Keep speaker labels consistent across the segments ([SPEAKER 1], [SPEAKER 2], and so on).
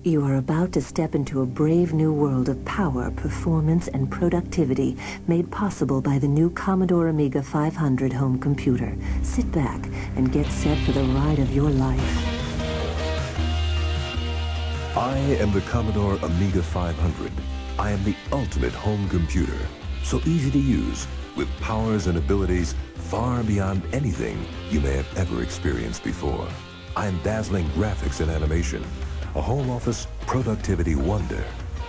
[SPEAKER 1] You are about to step into a brave new world of power, performance, and productivity made possible by the new Commodore Amiga 500 home computer. Sit back and get set for the ride of your life.
[SPEAKER 2] I am the Commodore Amiga 500. I am the ultimate home computer. So easy to use, with powers and abilities far beyond anything you may have ever experienced before. I am dazzling graphics and animation, a home office productivity wonder.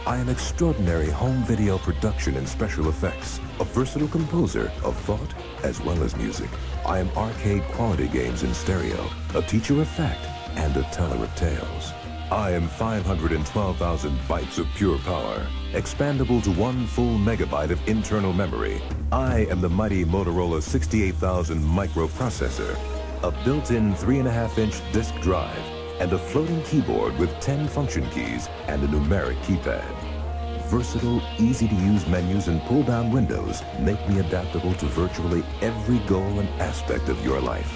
[SPEAKER 2] I am extraordinary home video production and special effects, a versatile composer of thought as well as music. I am arcade quality games in stereo, a teacher of fact, and a teller of tales. I am 512,000 bytes of pure power, expandable to 1 full megabyte of internal memory. I am the mighty Motorola 68,000 microprocessor, a built-in 3.5-inch disk drive, and a floating keyboard with 10 function keys and a numeric keypad. Versatile, easy-to-use menus and pull-down windows make me adaptable to virtually every goal and aspect of your life.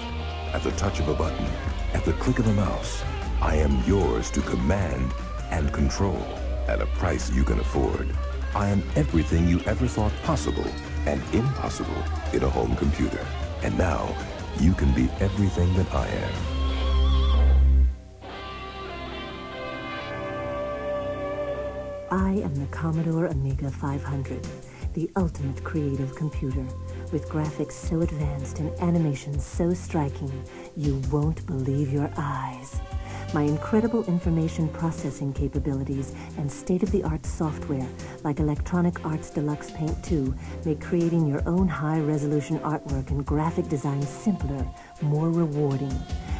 [SPEAKER 2] At the touch of a button, at the click of a mouse, I am yours to command and control at a price you can afford. I am everything you ever thought possible and impossible in a home computer. And now, you can be everything that I am.
[SPEAKER 1] I am the Commodore Amiga 500, the ultimate creative computer, with graphics so advanced and animations so striking, you won't believe your eyes. My incredible information processing capabilities and state-of-the-art software, like Electronic Arts Deluxe Paint 2, make creating your own high-resolution artwork and graphic design simpler, more rewarding.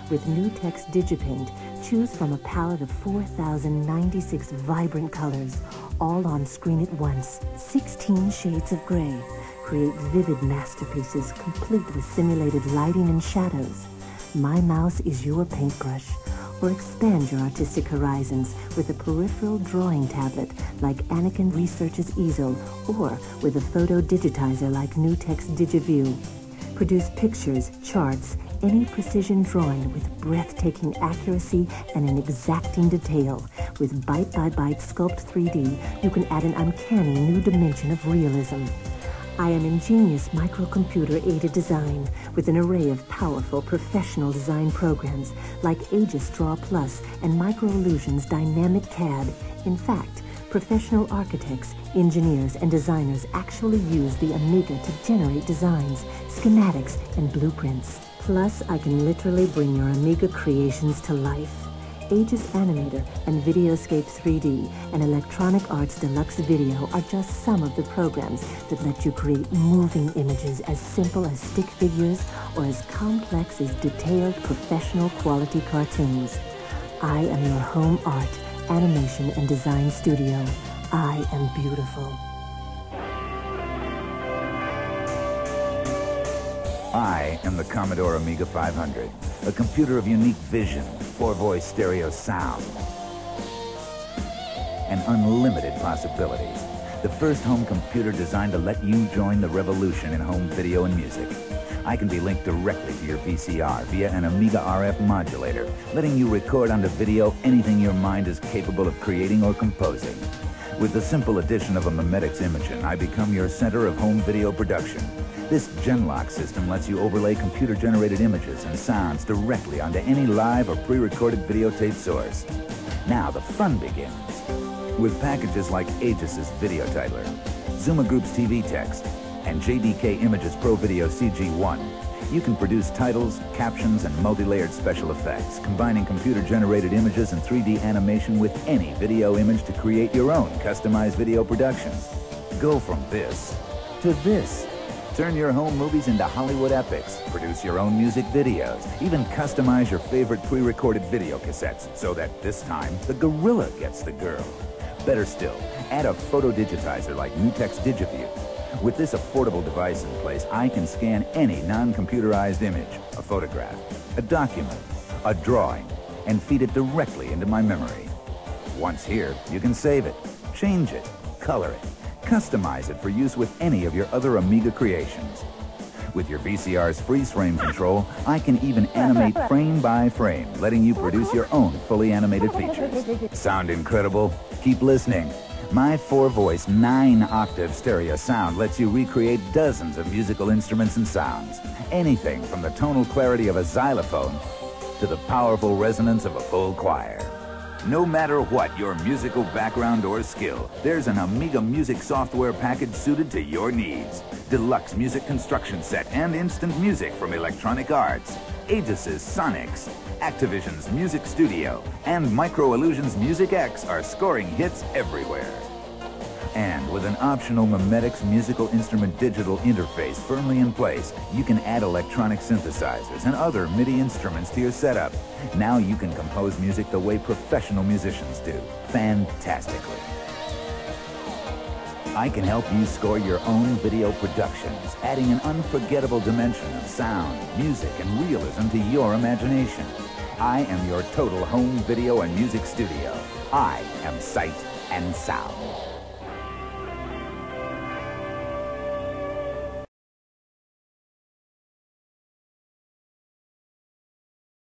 [SPEAKER 1] With new Text DigiPaint, choose from a palette of 4,096 vibrant colors, all on screen at once, 16 shades of gray. Create vivid masterpieces complete with simulated lighting and shadows. My mouse is your paintbrush. Or expand your artistic horizons with a peripheral drawing tablet like Anakin Research's easel, or with a photo digitizer like New Text DigiView. Produce pictures, charts, any precision drawing with breathtaking accuracy and an exacting detail. With byte-by-byte Sculpt 3D, you can add an uncanny new dimension of realism. I am ingenious microcomputer-aided design with an array of powerful professional design programs like Aegis Draw Plus and Microillusion's Dynamic CAD. In fact, professional architects, engineers, and designers actually use the Amiga to generate designs, schematics, and blueprints. Plus, I can literally bring your Amiga creations to life. Aegis Animator and Videoscape 3D and Electronic Arts Deluxe Video are just some of the programs that let you create moving images as simple as stick figures or as complex as detailed professional quality cartoons. I am your home art, animation, and design studio. I am beautiful.
[SPEAKER 3] I am the Commodore Amiga 500, a computer of unique vision, 4-voice stereo sound, and unlimited possibilities. The first home computer designed to let you join the revolution in home video and music. I can be linked directly to your VCR via an Amiga RF modulator, letting you record onto video anything your mind is capable of creating or composing. With the simple addition of a Memetics Imagen, I become your center of home video production. This Genlock system lets you overlay computer-generated images and sounds directly onto any live or pre-recorded videotape source. Now the fun begins. With packages like Aegis's Video Titler, Zuma Group's TV Text, and JDK Images Pro Video CG1, you can produce titles, captions, and multi-layered special effects, combining computer-generated images and 3D animation with any video image to create your own customized video productions. Go from this to this. Turn your home movies into Hollywood epics, produce your own music videos, even customize your favorite pre-recorded video cassettes so that this time the gorilla gets the girl. Better still, add a photo digitizer like New Text DigiView. With this affordable device in place, I can scan any non-computerized image, a photograph, a document, a drawing, and feed it directly into my memory. Once here, you can save it, change it, color it, customize it for use with any of your other Amiga creations. With your VCR's freeze frame control, I can even animate frame by frame, letting you produce your own fully animated features. Sound incredible? Keep listening. My 4-voice, 9-octave stereo sound lets you recreate dozens of musical instruments and sounds. Anything from the tonal clarity of a xylophone to the powerful resonance of a full choir. No matter what your musical background or skill, there's an Amiga music software package suited to your needs. Deluxe music construction set and instant music from Electronic Arts, Aegis' Sonics, Activision's Music Studio, and Micro Illusion's Music X are scoring hits everywhere. And with an optional Memetics musical instrument digital interface firmly in place, you can add electronic synthesizers and other MIDI instruments to your setup. Now you can compose music the way professional musicians do, fantastically. I can help you score your own video productions, adding an unforgettable dimension of sound, music, and realism to your imagination. I am your total home video and music studio. I am Sight and Sound.